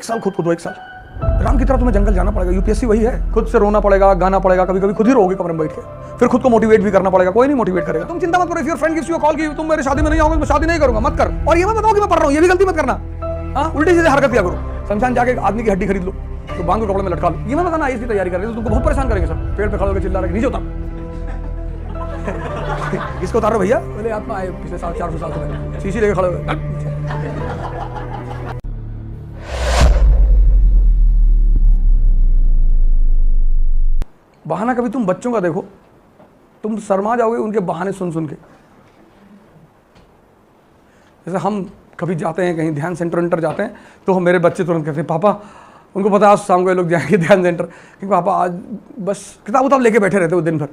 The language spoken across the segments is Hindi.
1 साल खुद को दो, 1 साल राम की तरह तुम्हें जंगल जाना पड़ेगा। यूपीएससी वही है, खुद से रोना पड़ेगा, गाना पड़ेगा, कभी कभी खुद ही रोगे कमरे में बैठ के, फिर खुद को मोटिवेट भी करना पड़ेगा, कोई नहीं मोटिवेट करेगा। तुम चिंता मत करो, if your friend gives you a call कि तुम मेरे शादी में नहीं आओगे, मैं शादी नहीं करूंगा, मत कर। और ये मत बताओ कि मैं पढ़ रहा हूं, ये भी गलती मत करना। हाँ, उल्टी सीधे हरकत किया करो। शमशान जाके आदमी की हड्डी खरीद लो तो बांध कपड़े में लटका लो, ये मत बताना आईएएस की तैयारी कर रहे हो, तुमको बहुत परेशान करेंगे सर। पेड़ पे खड़े होकर चिल्ला रहे नीचे उतार इसको उतारो भैया, बोले आत्मा आए पिछले साल 400 साल से शीशी लेके खड़े हुए। बहाना कभी तुम बच्चों का देखो, तुम शर्मा जाओगे उनके बहाने सुन सुन के। जैसे हम कभी जाते हैं कहीं ध्यान सेंटर जाते हैं तो हम, मेरे बच्चे तुरंत कहते हैं पापा, उनको पता आज शाम को ये लोग जाएंगे ध्यान सेंटर, कि पापा आज बस किताब उताब लेके बैठे रहते वो दिन भर।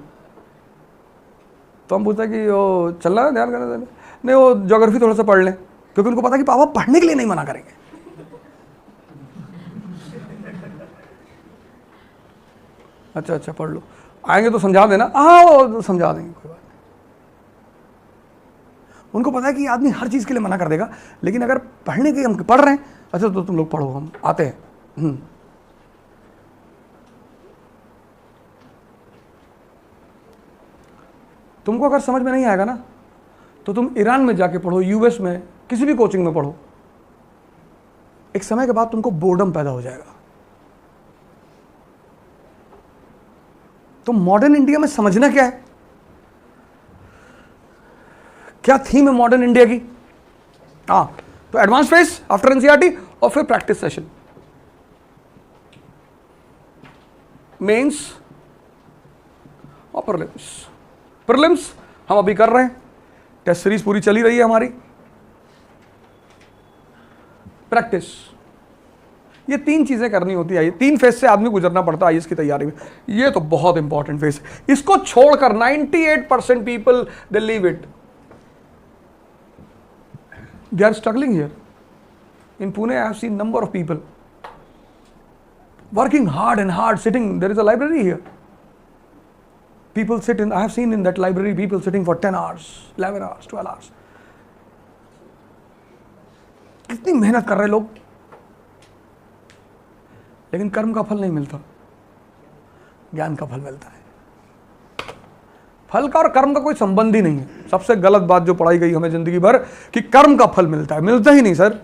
तो हम पूछते हैं कि वो चलना है ध्यान करने, नहीं वो ज्योग्राफी थोड़ा सा पढ़ लें, क्योंकि उनको पता कि पापा पढ़ने के लिए नहीं मना करेंगे। अच्छा अच्छा पढ़ लो, आएंगे तो समझा देना, हाँ वो समझा देंगे, कोई बात नहीं। उनको पता है कि आदमी हर चीज़ के लिए मना कर देगा, लेकिन अगर पढ़ने के हम पढ़ रहे हैं, अच्छा तो तुम लोग पढ़ो, हम आते हैं। तुमको अगर समझ में नहीं आएगा ना तो तुम ईरान में जाके पढ़ो, यूएस में, किसी भी कोचिंग में पढ़ो, एक समय के बाद तुमको बोर्डम पैदा हो जाएगा। तो मॉडर्न इंडिया में समझना क्या है, क्या थीम है मॉडर्न इंडिया की? हाँ, तो एडवांस फेस आफ्टर एनसीईआरटी और फिर प्रैक्टिस सेशन, मेंस और प्रीलिम्स। प्रीलिम्स हम अभी कर रहे हैं, टेस्ट सीरीज पूरी चली रही है हमारी। प्रैक्टिस, ये 3 चीजें करनी होती है, 3 फेज से आदमी गुजरना पड़ता है आईएएस की तैयारी में। ये तो बहुत इंपॉर्टेंट फेज है, इसको छोड़कर 98% people they leave it, they are struggling here in Pune. I have seen number of people working hard and hard, sitting, there is a library here. People sit in, I have seen in that library people sitting for 10 hours, 11 hours, 12 hours. कितनी मेहनत कर रहे लोग, लेकिन कर्म का फल नहीं मिलता, ज्ञान का फल मिलता है। फल का और कर्म का कोई संबंध ही नहीं है। सबसे गलत बात जो पढ़ाई गई हमें जिंदगी भर कि कर्म का फल मिलता है, मिलता ही नहीं सर।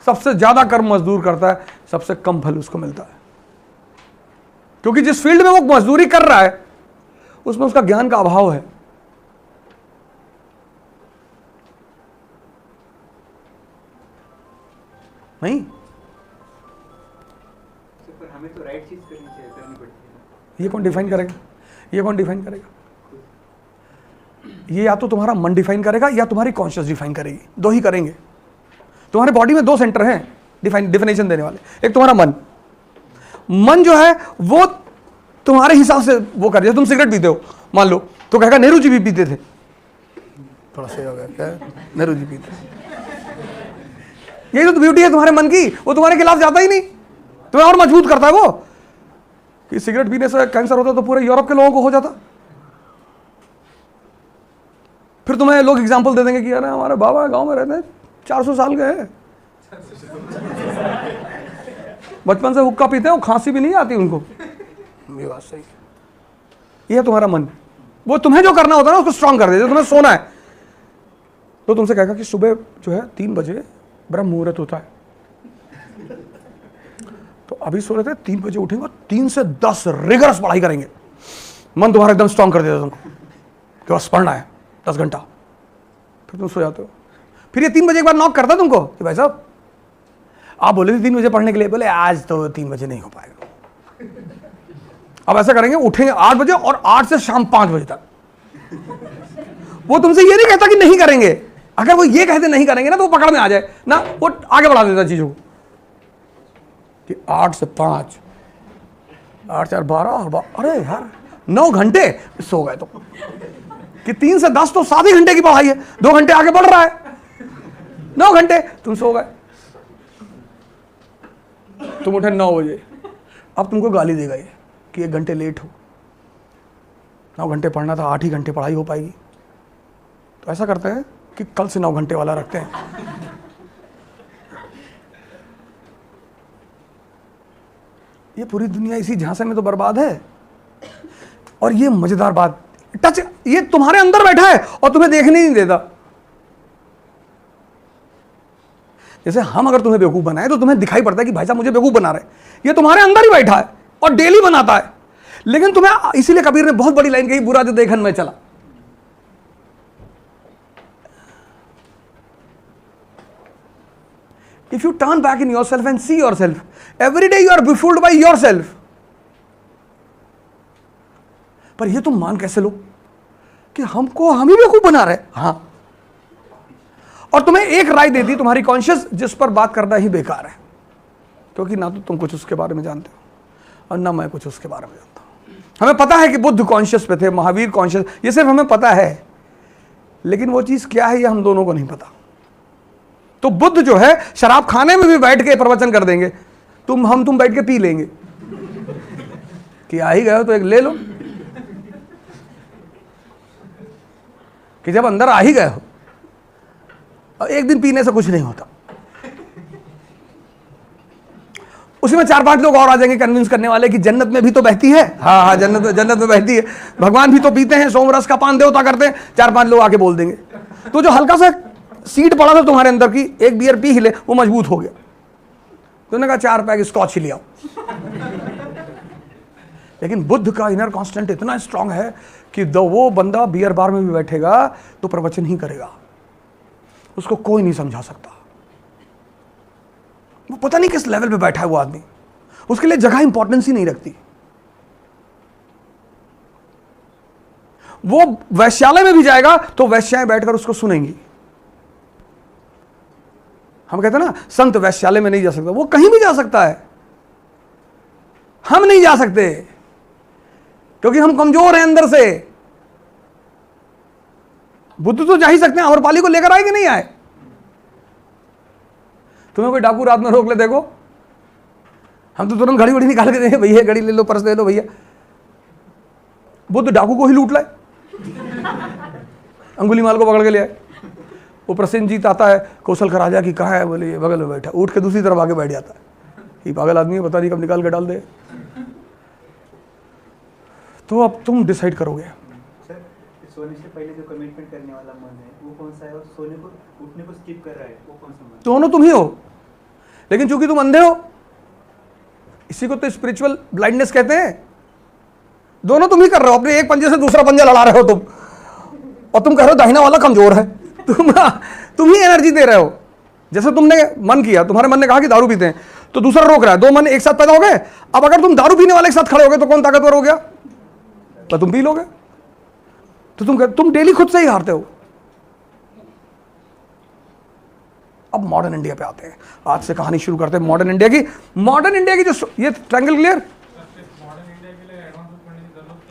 सबसे ज्यादा कर्म मजदूर करता है, सबसे कम फल उसको मिलता है, क्योंकि जिस फील्ड में वो मजदूरी कर रहा है उसमें उसका ज्ञान का अभाव है। नहीं, पर हमें तो राइट चीज करनी चाहिए, करनी पड़ती है। ये कौन डिफाइन करेगा? ये कौन डिफाइन करेगा? ये या तो तुम्हारा मन डिफाइन करेगा या तुम्हारी कॉन्शियस डिफाइन करेगी, दो ही करेंगे। तुम्हारे बॉडी में 2 सेंटर हैं डिफिनेशन देने वाले, एक तुम्हारा मन। मन जो है वो तुम्हारे हिसाब से वो कर, जैसे तुम सिगरेट पीते हो मान लो, तो कहेगा नेहरू जी भी पीते थे, थोड़ा सही हो गया क्या, नेहरू जी पीते। यही तो ब्यूटी है तुम्हारे मन की, वो तुम्हारे खिलाफ जाता ही नहीं, तुम्हें और मजबूत करता है वो। कि सिगरेट पीने से कैंसर होता तो पूरे यूरोप के लोगों को हो जाता। फिर तुम्हें लोग एग्जाम्पल दे देंगे कि यार हमारे बाबा गांव में रहते हैं 400 साल के हैं, बचपन से हुक्का पीते हैं, वो खांसी भी नहीं आती उनको। ये बात सही है। ये है तुम्हारा मन, वो तुम्हें जो करना होता है ना उसको स्ट्रांग कर देते। तुम्हें सोना है तो तुमसे कहेगा कि सुबह जो है 3 बजे ब्रह्म मुहूर्त होता है, तो अभी सो रहे थे, 3 बजे उठेंगे, 3 से 10 रिगरस पढ़ाई करेंगे। मन तुम्हारा एकदम स्ट्रांग कर देता तुमको कि बस पढ़ना है 10 घंटा। फिर तुम सो जाते हो। फिर ये 3 बजे एक बार नॉक करता तुमको कि भाई साहब आप बोले थे 3 बजे पढ़ने के लिए, बोले आज तो 3 बजे नहीं हो पाएगा। अब ऐसा करेंगे, उठेंगे 8 बजे और 8 से शाम 5 बजे तक। वो तुमसे ये नहीं कहता कि नहीं करेंगे, अगर वो ये कहते नहीं करेंगे ना तो वो पकड़ में आ जाए ना, वो आगे बढ़ा देता चीजों को कि 8 से 5, 8 4 12, अरे यार 9 घंटे सो गए। तो कि 3 से 10 तो 7 ही घंटे की पढ़ाई है, 2 घंटे आगे बढ़ रहा है, 9 घंटे तुम सो गए। तुम उठे 9 बजे, अब तुमको गाली देगा ये कि 1 घंटे लेट हो, 9 घंटे पढ़ना था, 8 ही घंटे पढ़ाई हो पाएगी। तो ऐसा करते हैं कि कल से 9 घंटे वाला रखते हैं। ये पूरी दुनिया इसी झांसे में तो बर्बाद है। और ये मजेदार बात, टच, ये तुम्हारे अंदर बैठा है और तुम्हें देखने नहीं देता। जैसे हम अगर तुम्हें बेवकूफ बनाए तो तुम्हें दिखाई पड़ता है कि भाई साहब मुझे बेवकूफ बना रहे, ये तुम्हारे अंदर ही बैठा है और डेली बनाता है। लेकिन तुम्हें, इसीलिए कबीर ने बहुत बड़ी लाइन कही, बुरा जो देखन में चला। If you turn back in yourself and see yourself, every day you are befooled by yourself. पर ये तुम मान कैसे लो कि हमको हम ही बेवकूफ बना रहे? हाँ, और तुम्हें एक राय दे दी तुम्हारी कॉन्शियस, जिस पर बात करना ही बेकार है, क्योंकि ना तो तुम कुछ उसके बारे में जानते हो और ना मैं कुछ उसके बारे में जानता हूं। हमें पता है कि बुद्ध कॉन्शियस पे थे, महावीर कॉन्शियस, ये सिर्फ हमें पता है, लेकिन वो चीज क्या है ये हम दोनों को नहीं पता। तो बुद्ध जो है शराब खाने में भी बैठ के प्रवचन कर देंगे, तुम बैठ के पी लेंगे कि आ ही गए हो तो एक ले लो, कि जब अंदर आ ही गए हो, और एक दिन पीने से कुछ नहीं होता, उसी में 4-5 लोग और आ जाएंगे कन्विंस करने वाले कि जन्नत में भी तो बहती है। हाँ हाँ, जन्नत में बहती है, भगवान भी तो पीते हैं, सोमरस का पान देवता करते हैं, 4-5 लोग आके बोल देंगे। तो जो हल्का सा सीड पड़ा था तुम्हारे अंदर की, एक बियर पी हिले, वो मजबूत हो गया। तुमने कहा 4 पैक स्कॉच ही ले आओ। लेकिन बुद्ध का इनर कांस्टेंट इतना स्ट्रांग है कि वो बंदा बियर बार में भी बैठेगा तो प्रवचन ही करेगा, उसको कोई नहीं समझा सकता। वो पता नहीं किस लेवल पे बैठा है वो आदमी, उसके लिए जगह इंपॉर्टेंस ही नहीं रखती। वो वैश्यालय में भी जाएगा तो वैश्याएं बैठकर उसको सुनेंगी। हम कहते हैं ना, संत वैश्यालय में नहीं जा सकता, वो कहीं भी जा सकता है, हम नहीं जा सकते क्योंकि हम कमजोर हैं अंदर से। बुद्ध तो जा ही सकते हैं, अमरपाली को लेकर आए कि नहीं आए? तुम्हें कोई डाकू रात में रोक ले, देखो हम तो तुरंत घड़ी वड़ी निकाल के देंगे, भैया घड़ी ले लो, पर्स दे दो भैया। बुद्ध डाकू को ही लूट लाए, अंगुलीमाल को पकड़ के ले आए। वो प्रसेनजीत आता है, कौशल का राजा की कहाँ है, बोले ये बगल में बैठा, उठ के दूसरी तरफ आगे बैठ जाता है। ये पागल आदमी है, पता नहीं कब निकाल के डाल दे। तो अब तुम डिसाइड करोगे। सर, सोने से पहले जो कमिटमेंट करने वाला मन है वो कौन सा है, और सोने को उठने को स्किप कर रहा है वो कौन सा मन? दोनों तुम ही हो, लेकिन चूंकि तुम अंधे हो, इसी को तो स्पिरिचुअल ब्लाइंडनेस कहते हैं। दोनों तुम ही कर रहे हो, अपने एक पंजे से दूसरा पंजा लड़ा रहे हो तुम, और तुम कह रहे हो दाहिना वाला कमजोर है। तुम ही एनर्जी दे रहे हो। जैसे तुमने मन किया, तुम्हारे मन ने कहा कि दारू पीते हैं, तो दूसरा रोक रहा है, 2 मन एक साथ पैदा हो गए। अब अगर तुम दारू पीने वाले के साथ खड़े हो गए तो कौन ताकतवर हो गया? तो तुम पी लोगे। तो तुम डेली खुद से ही हारते हो। अब मॉडर्न इंडिया पे आते हैं, आज से कहानी शुरू करते हैं मॉडर्न इंडिया की। मॉडर्न इंडिया की जो ये ट्रायंगल क्लियर?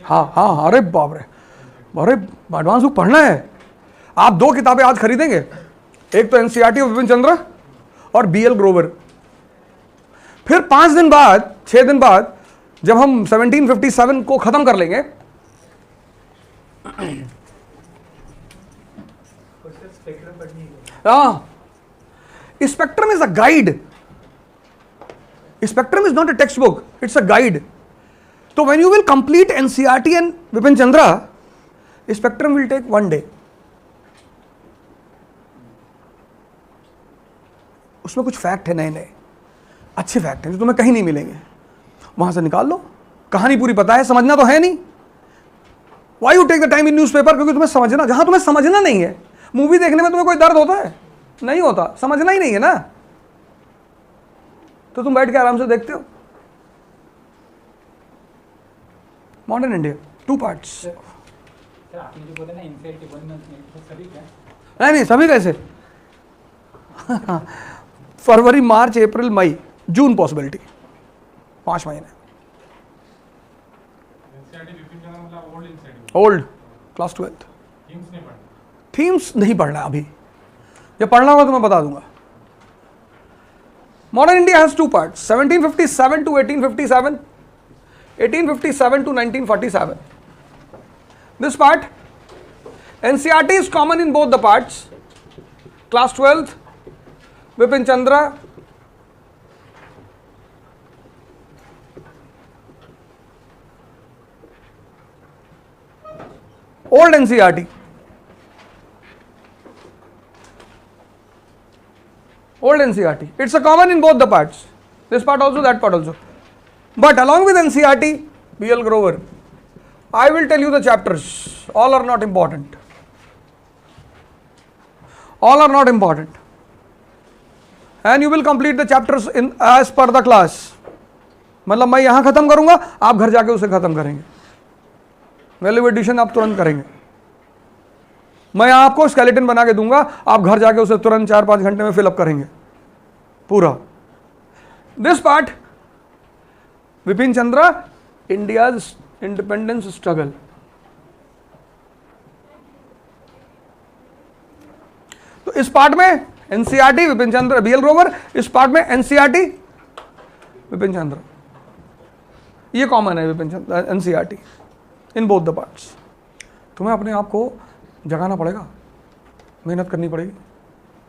हाँ हाँ, अरे बाप रे, अरे एडवांस बुक पढ़ना है। आप 2 किताबें आज खरीदेंगे, एक तो एनसीईआरटी विपिन चंद्र और बीएल ग्रोवर। फिर 5 दिन बाद, 6 दिन बाद जब हम 1757 को खत्म कर लेंगे, Spectrum is a guide, Spectrum is not a text book, it's a guide. तो when you will complete NCERT and Vipin Chandra, Spectrum will take 1 day. उसमें कुछ फैक्ट है, नए नए अच्छे फैक्ट हैं जो तुम्हें कहीं नहीं मिलेंगे, वहां से निकाल लो। कहानी पूरी पता है, समझना तो है नहीं। Why you take the time in newspaper? क्योंकि तुम्हें समझना, जहां तुम्हें समझना नहीं है। मूवी देखने में तुम्हें कोई दर्द होता है? नहीं होता, समझना ही नहीं है ना, तो तुम बैठ के आराम से देखते हो। Modern India 2 parts. आपने जो बोला ना इनसाइड के 1 मंथ में, तो सभी क्या? नहीं सभी कैसे? फरवरी, मार्च, अप्रैल, मई, जून पॉसिबिलिटी, 5 महीने। Old class 12। थीम्स नहीं पढ़ना अभी, जब पढ़ना होगा तो मैं बता दूंगा। Modern India has 2 parts, 1757 to 1857, 1857 to 1947. This part, NCERT is common in both the parts. Class 12th, Vipin Chandra, old NCERT. Old NCERT. It's a common in both the parts. This part also, that part also. But along with NCERT, B.L. Grover, I will tell you the chapters. All are not important. All are not important. And you will complete the chapters in as per the class. मतलब मैं यहाँ ख़त्म करूँगा, आप घर जाके उसे ख़त्म करेंगे. वैल्यू एडिशन आप तुरंत करेंगे. मैं आपको स्केलेटन बना के दूंगा, आप घर जाके उसे तुरंत 4-5 घंटे में फिलअप करेंगे पूरा. This part, Vipin Chandra, India's independence struggle. तो इस पार्ट में एनसीईआरटी विपिन चंद्र, बीएल ग्रोवर. इस पार्ट में एनसीईआरटी विपिन चंद्र. ये कॉमन है Vipin Chandra NCERT in both the parts. तुम्हें अपने आप को जगाना पड़ेगा, मेहनत करनी पड़ेगी.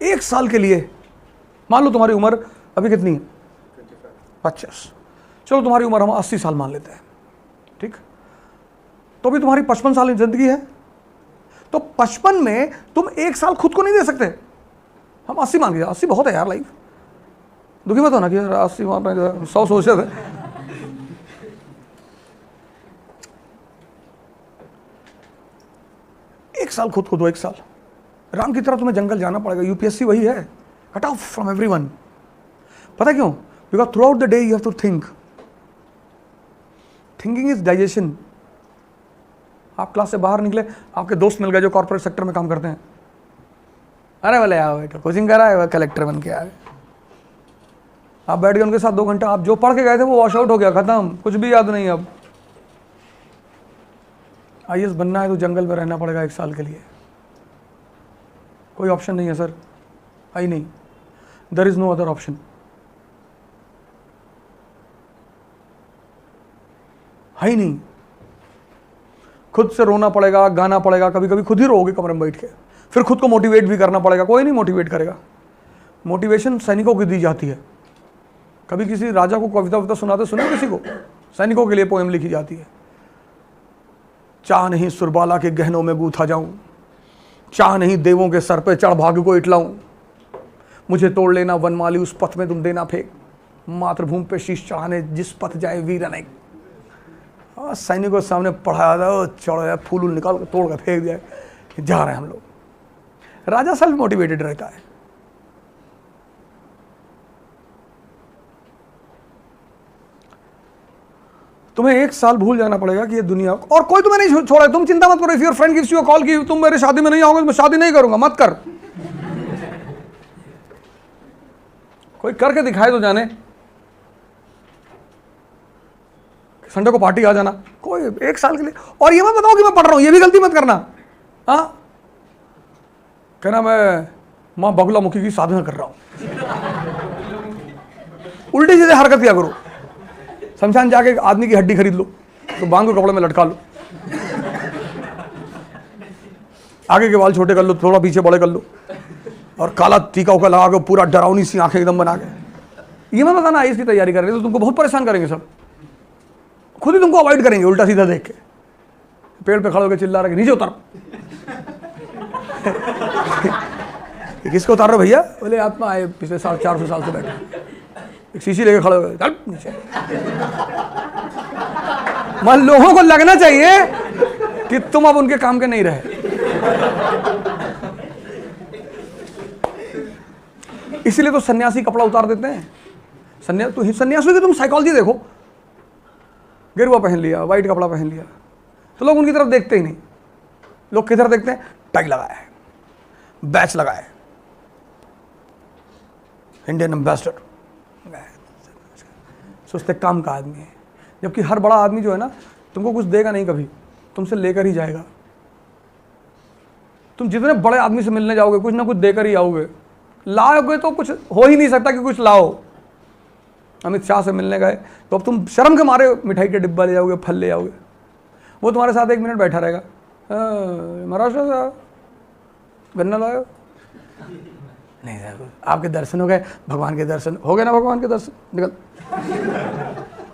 1 साल के लिए, मान लो तुम्हारी उम्र अभी कितनी है? 25. चलो तुम्हारी उम्र हम 80 साल मान लेते हैं, ठीक? तो भी तुम्हारी 55 साल की जिंदगी है. तो 55 में तुम 1 साल खुद को नहीं दे सकते. हम 80 मान के, 80 बहुत है यार लाइफ. दुखी मत होना कि 80 मान रहे हैं, 100 सोच रहे थे. एक साल खुद को दो. 1 साल राम की तरह तुम्हें जंगल जाना पड़ेगा. यूपीएससी वही है, कट ऑफ फ्रॉम एवरीवन. पता क्यों? Because throughout the day you have to think. Thinking is digestion. आप क्लास से बाहर निकले, आपके दोस्त मिल गए जो कॉर्पोरेट सेक्टर में काम करते हैं. अरे बोले यार बेटा कोचिंग कर रहा है, कलेक्टर बन के आए. आप बैठ गए उनके साथ 2 घंटा, आप जो पढ़ के गए थे वो वॉश आउट हो गया, खत्म, कुछ भी याद नहीं. अब आईएएस बनना है तो जंगल में रहना पड़ेगा 1 साल के लिए. कोई ऑप्शन नहीं है सर, आई नहीं. There is no other option. है ही नहीं. खुद से रोना पड़ेगा, गाना पड़ेगा, कभी कभी खुद ही रोओगे कमरे में बैठ के. फिर खुद को मोटिवेट भी करना पड़ेगा. कोई नहीं मोटिवेट करेगा. मोटिवेशन सैनिकों को दी जाती है. कभी किसी राजा को कविता सुनाते सुना किसी को? सैनिकों के लिए पोएम लिखी जाती है. चाह नहीं सुरबाला के गहनों में गूथा जाऊं, चाह नहीं देवों के सर पे चढ़ भाग्य को इटलाऊं. मुझे तोड़ लेना वनमाली, उस पथ में तुम देना फेंक, मातृभूमि पे शीश चढ़ाने जिस पथ जाए वीर अनेक. सैनिकों के सामने पढ़ाया था, चढ़ गया, फूल निकाल कर तोड़ कर फेंक दिया, जा रहे हैं हम लोग. राजा सेल्फ मोटिवेटेड रहता है. तुम्हें 1 साल भूल जाना पड़ेगा कि ये दुनिया, और कोई तुम्हें नहीं छोड़ा. तुम चिंता मत करो. If your friend gives you a call कि तुम मेरे शादी में नहीं आओगे तो मैं शादी नहीं करूंगा, मत कर. कोई करके दिखाए तो जाने. संडे को पार्टी आ जाना. कोई 1 साल के लिए. और ये मत बताओ कि मैं पढ़ रहा हूं, ये भी गलती मत करना. हाँ, कहना मैं मां बगुला मुखी की साधना कर रहा हूं. उल्टी सीधे हरकत किया करो. शमशान जाके आदमी की हड्डी खरीद लो, तो बांध को कपड़े में लटका लो, आगे के बाल छोटे कर लो, थोड़ा पीछे बड़े कर लो, और काला टीका उका लगा के पूरा डरावनी सी आंखें एकदम बना के. ये मत बताना इसकी तैयारी कर रहे तो तुमको बहुत परेशान करेंगे सब. खुद ही तुमको अवॉइड करेंगे उल्टा सीधा देख के. पेड़ पे खड़े होकर चिल्ला रहे नीचे उतर. किसको उतार रहे हो भैया? बोले आत्मा आए पिछले 400 साल से बैठे. एक शीशी लेके खड़े हो गए, चल नीचे. मान लोगों को लगना चाहिए कि तुम अब उनके काम के नहीं रहे. इसीलिए तो सन्यासी कपड़ा उतार देते हैं. सन्यासियों की तुम साइकोलॉजी देखो. गेरुआ पहन लिया, व्हाइट कपड़ा पहन लिया, तो लोग उनकी तरफ देखते ही नहीं. लोग किधर देखते हैं? टैग लगाया है, बैच लगाया है, इंडियन एम्बेसडर, सोचते काम का आदमी है. जबकि हर बड़ा आदमी जो है ना, तुमको कुछ देगा नहीं कभी, तुमसे लेकर ही जाएगा. तुम जितने बड़े आदमी से मिलने जाओगे कुछ ना कुछ देकर ही आओगे. लाओगे तो कुछ हो ही नहीं सकता कि कुछ लाओ. अमित शाह से मिलने गए तो अब तुम शर्म के मारे मिठाई के डिब्बा ले जाओगे, फल ले जाओगे. वो तुम्हारे साथ 1 मिनट बैठा रहेगा. महाराष्ट्र से गन्ना लाओ. नहीं सर, आपके दर्शन हो गए, भगवान के दर्शन हो गए ना, भगवान के दर्शन, निकल.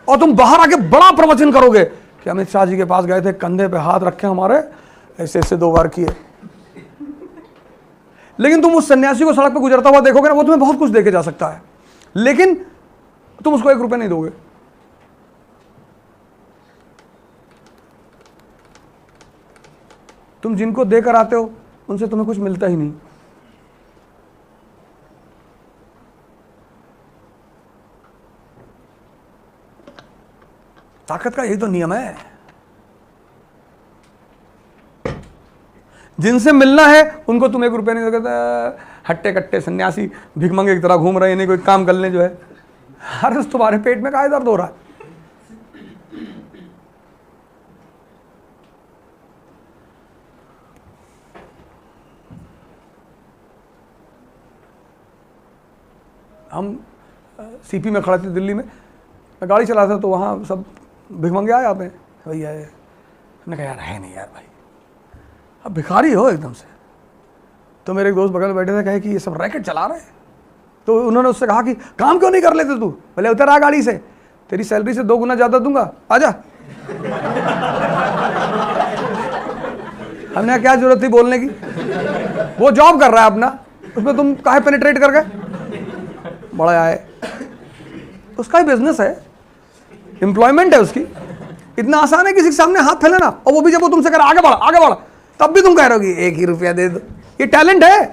और तुम बाहर आके बड़ा प्रवचन करोगे कि अमित शाह जी के पास गए थे, कंधे पे हाथ रखे हमारे, ऐसे ऐसे 2 बार किए। लेकिन तुम उस सन्यासी को सड़क पर गुजरता हुआ देखोगे ना, वो तुम्हें बहुत कुछ दे के जा सकता है, लेकिन तुम उसको 1 रुपया नहीं दोगे। तुम जिनको देकर आते हो उनसे तुम्हें कुछ मिलता ही नहीं। ताकत का यही तो नियम है। जिनसे मिलना है उनको तुम 1 रुपया नहीं दोगे। हट्टे कट्टे सन्यासी भिखमंगे की तरह घूम रहे हैं, नहीं कोई काम कर लें जो है। अरे तुम्हारे पेट में काहे दर्द हो रहा है? हम सीपी में खड़े थे दिल्ली में, मैं गाड़ी चला था तो वहाँ सब भिखमंगे आ जाते हैं, भैया मैंने कहा यार है नहीं यार भाई, अब भिखारी हो एकदम से। तो मेरे एक दोस्त बगल में बैठे थे, कहे कि ये सब रैकेट चला रहे हैं। तो उन्होंने उससे कहा कि काम क्यों नहीं कर लेते तू? बोले उतर आ गाड़ी से, तेरी सैलरी से 2 गुना ज़्यादा दूंगा, आजा। हमने क्या जरूरत थी बोलने की? वो जॉब कर रहा है अपना, उसमें तुम काहे पेनिट्रेट कर गए? बड़ा आए, उसका ही बिजनेस है, एम्प्लॉयमेंट है उसकी। इतना आसान है किसी के सामने हाथ फैलाना, और वो भी जब वो तुमसे कह आगे बढ़, तब भी तुम कह रहे हो कि 1 ही रुपया दे दो। ये टैलेंट है,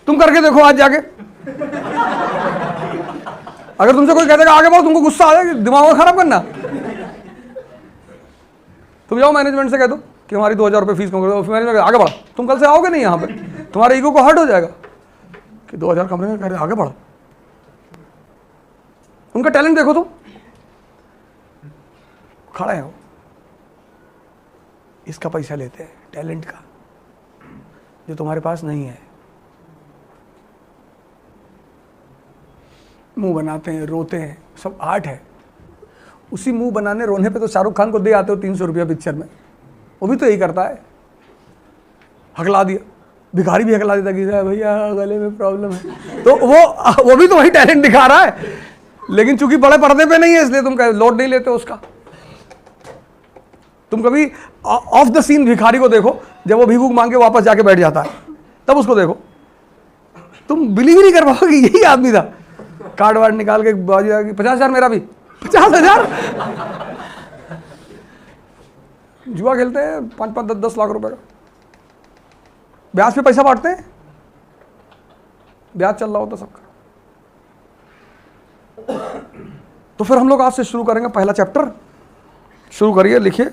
तुम करके देखो आज जाके। अगर तुमसे कोई कह देगा आगे बढ़ो, तुमको गुस्सा आ जाएगा, दिमाग खराब करना। तुम जाओ मैनेजमेंट से कह दो कि हमारी 2000 रुपये फीस कम कर दो, मैनेजमेंट आगे बढ़ो। तुम कल से आओगे नहीं यहाँ पे, तुम्हारे ईगो को हर्ट हो जाएगा कि 2000 कमरे में कह रहे आगे बढ़ो। उनका टैलेंट देखो, तुम खड़े हो, इसका पैसा लेते हैं टैलेंट का, जो तुम्हारे पास नहीं है। मुंह बनाते हैं, रोते हैं, सब आर्ट है। उसी मुंह बनाने रोने पे तो शाहरुख खान को दे आते हो 300 रुपया पिक्चर में, वो भी तो यही करता है। हकला दिया, भिखारी भी हकला देता कि भैया गले में प्रॉब्लम है, तो वो भी तो वही टैलेंट दिखा रहा है। लेकिन चूंकि बड़े पर्दे पे नहीं है इसलिए तुम लोड नहीं लेते उसका। तुम कभी ऑफ द सीन भिखारी को देखो, जब वो भीख मांग के वापस जाके बैठ जाता है, तब उसको देखो, तुम बिलीव नहीं कर पाओगे यही आदमी था। कार्ड वार्ड निकाल के बाजी 50,000 मेरा भी, 50,000। जुआ खेलते हैं 5-5, 10-10 लाख रुपए का, ब्याज पे पैसा बांटते हैं, ब्याज चल रहा होता सबका। तो फिर हम लोग आज से शुरू करेंगे पहला चैप्टर। शुरू करिए, लिखिए।